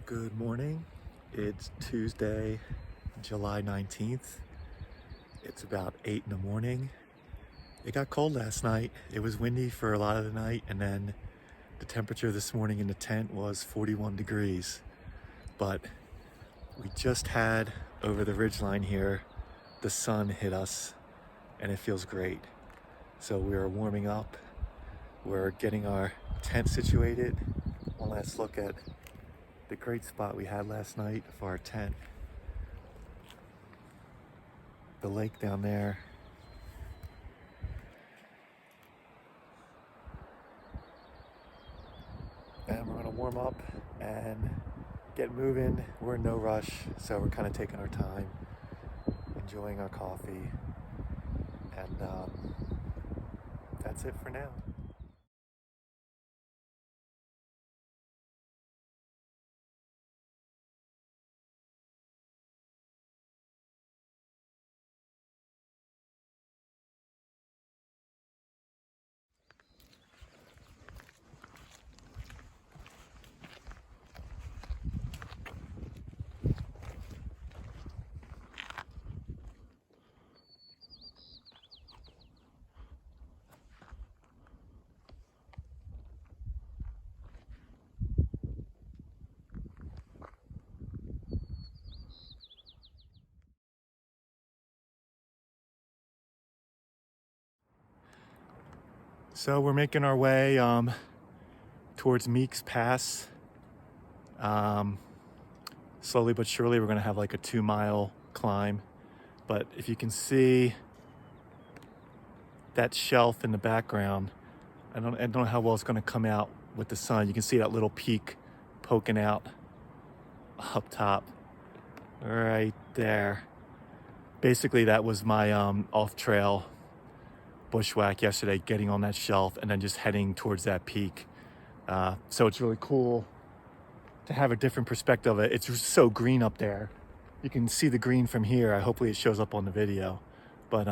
Good morning. It's Tuesday, July 19th. It's about 8 in the morning. It got cold last night. It was windy for a lot of the night, and then the temperature this morning in the tent was 41 degrees. But we just had, over the ridgeline here, the sun hit us, and it feels great. So we are warming up. We're getting our tent situated. One last look at the great spot we had last night for our tent. The lake down there. And we're gonna warm up and get moving. We're in no rush, so we're kind of taking our time, enjoying our coffee, and that's it for now. So we're making our way towards Meek's Pass. Slowly but surely, we're gonna have like a 2-mile climb. But if you can see that shelf in the background, I don't know how well it's gonna come out with the sun. You can see that little peak poking out up top, right there. Basically, that was my off-trail bushwhack yesterday, getting on that shelf and then just heading towards that peak. So it's really cool to have a different perspective of it. It's so green up there. You can see the green from here. Hopefully it shows up on the video. But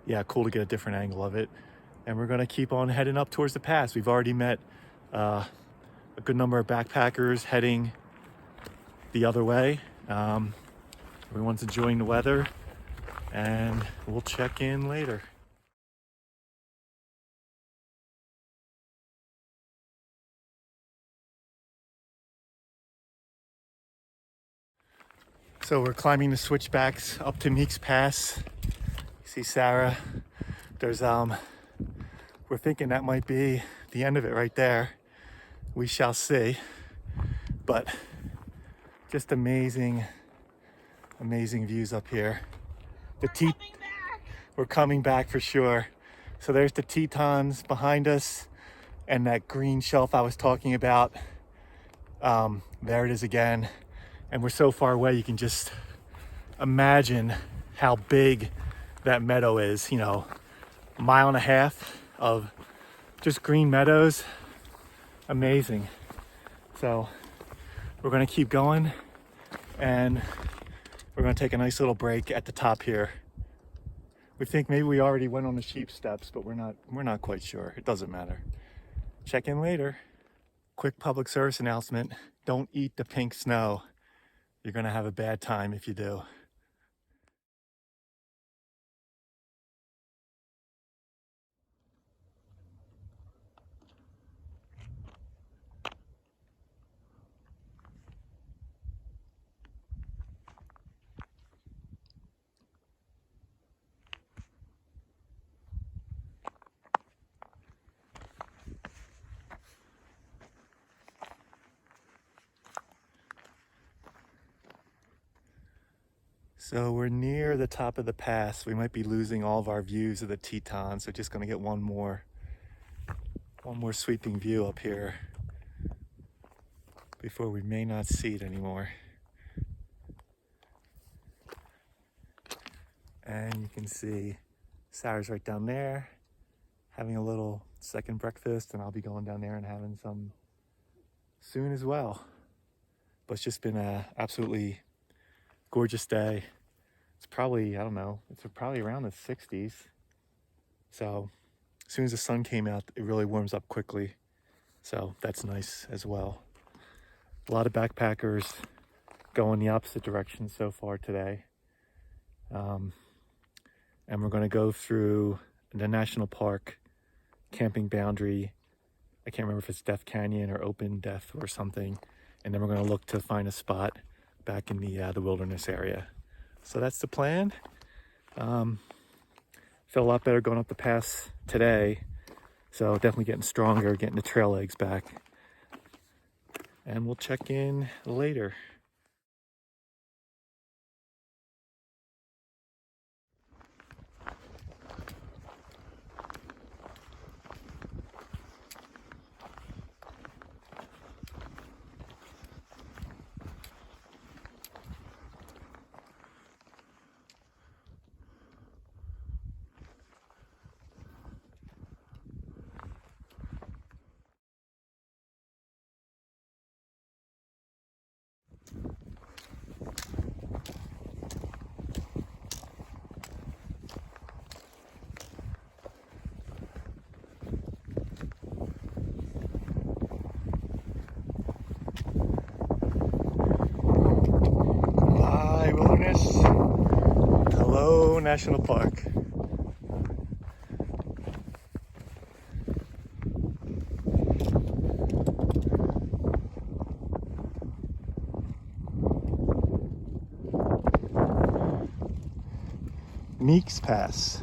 yeah, cool to get a different angle of it. And we're gonna keep on heading up towards the pass. We've already met a good number of backpackers heading the other way. Everyone's enjoying the weather, and we'll check in later. So we're climbing the switchbacks up to Meek's Pass. You see Sarah. There's we're thinking that might be the end of it right there. We shall see. But just amazing views up here. We're coming back for sure. So there's the Tetons behind us, and that green shelf I was talking about. There it is again. And we're so far away, you can just imagine how big that meadow is. You know, a mile and a half of just green meadows. Amazing. So we're gonna keep going, and we're gonna take a nice little break at the top here. We think maybe we already went on the sheep steps, but we're not quite sure. It doesn't matter. Check in later. Quick public service announcement. Don't eat the pink snow. You're gonna have a bad time if you do. So we're near the top of the pass. We might be losing all of our views of the Teton, so just gonna get one more sweeping view up here before we may not see it anymore. And you can see Sarah's right down there having a little second breakfast, and I'll be going down there and having some soon as well. But it's just been a absolutely gorgeous day. It's probably, I don't know, it's probably around the 60s. So as soon as the sun came out, it really warms up quickly. So that's nice as well. A lot of backpackers going the opposite direction so far today. And we're going to go through the national park camping boundary. I can't remember if it's Death Canyon or Open Death or something. And then we're going to look to find a spot back in the wilderness area. So that's the plan. Feel a lot better going up the pass today. So definitely getting stronger, getting the trail legs back. And we'll check in later. Hi, wilderness. Hello, National Park. Meek's Pass.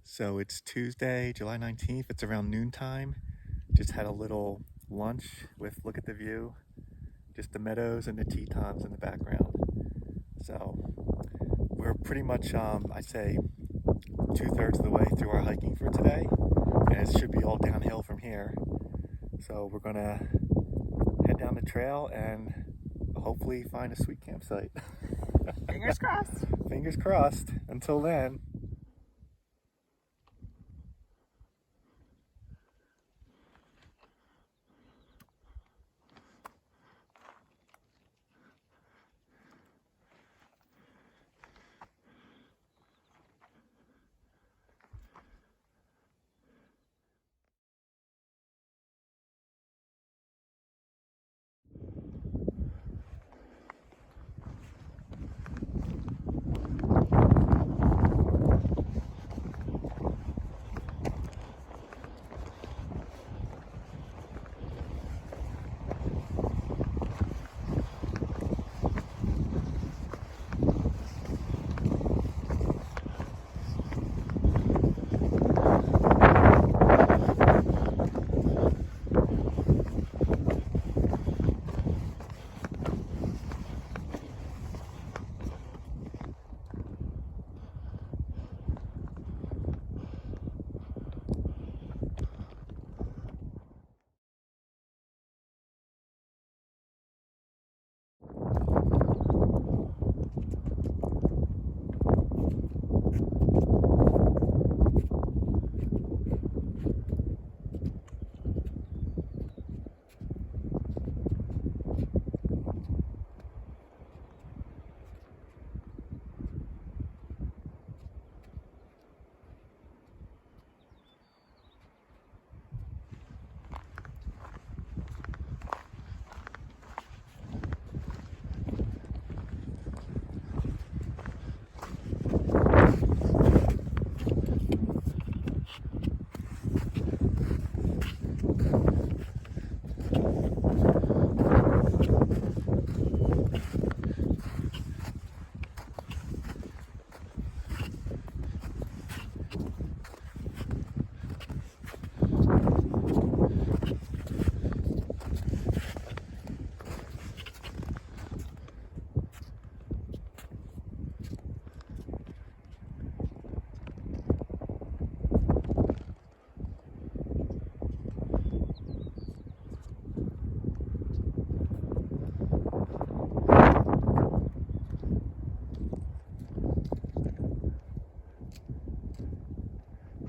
So it's Tuesday, July 19th. It's around noontime. Just had a little lunch with look at the view. Just the meadows and the Tetons in the background. So we're pretty much, I'd say, 2/3 of the way through our hiking for today. And it should be all downhill from here. So we're gonna head down the trail and hopefully find a sweet campsite. Fingers crossed. Fingers crossed. Until then.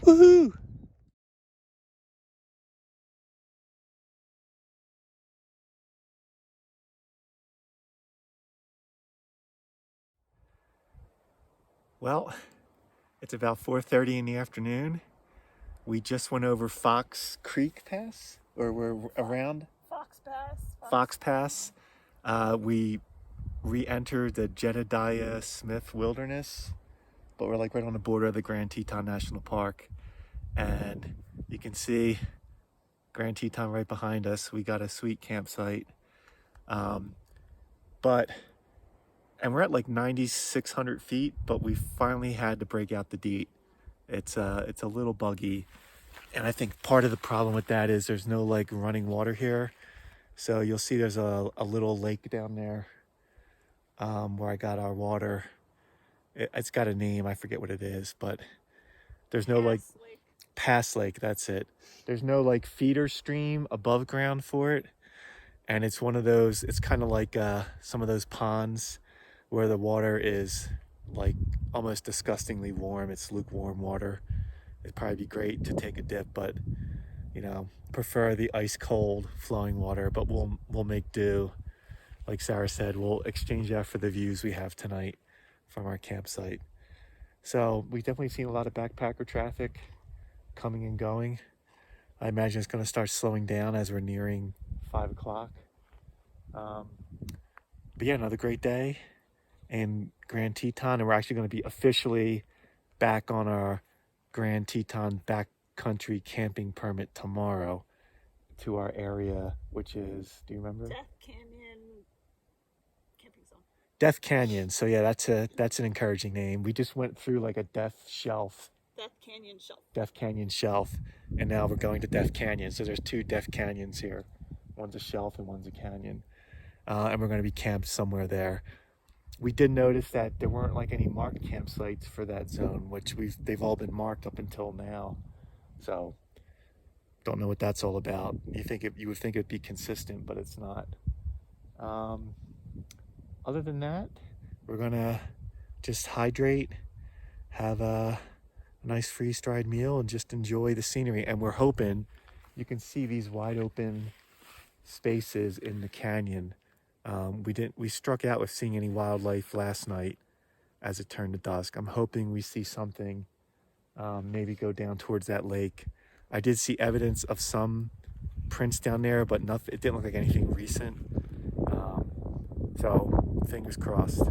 Woohoo! Well, it's about 4:30 in the afternoon. We just went over Fox Creek Pass, or we're around Fox Pass. Fox Pass. We re-entered the Jedediah Smith Wilderness, but we're like right on the border of the Grand Teton National Park. And you can see Grand Teton right behind us. We got a sweet campsite. And we're at like 9,600 feet, but we finally had to break out the DEET. It's a little buggy. And I think part of the problem with that is there's no like running water here. So you'll see there's a little lake down there where I got our water. It's got a name, I forget what it is, but there's no like Pass Lake, that's it. There's no like feeder stream above ground for it. And it's one of those, it's kind of like some of those ponds where the water is like almost disgustingly warm. It's lukewarm water. It'd probably be great to take a dip, but you know, prefer the ice cold flowing water, but we'll make do. Like Sarah said, we'll exchange that for the views we have tonight from our campsite. So we definitely seen a lot of backpacker traffic coming and going. I imagine it's going to start slowing down as we're nearing 5 o'clock. But yeah, another great day in Grand Teton, and we're actually going to be officially back on our Grand Teton backcountry camping permit tomorrow to our area, which is, do you remember? Death Canyon Camping Zone. Death Canyon. So yeah, that's an encouraging name. We just went through like a Death Canyon shelf, and now we're going to Death Canyon. So there's two Death Canyons here. One's a shelf and one's a canyon. And we're going to be camped somewhere there. We did notice that there weren't like any marked campsites for that zone, which they've all been marked up until now. So don't know what that's all about. You would think it'd be consistent, but it's not. Other than that, we're gonna just hydrate, have a nice freeze-dried meal, and just enjoy the scenery. And we're hoping you can see these wide open spaces in the canyon. We struck out with seeing any wildlife last night as it turned to dusk. I'm hoping we see something, maybe go down towards that lake. I did see evidence of some prints down there, but nothing. It didn't look like anything recent. So fingers crossed.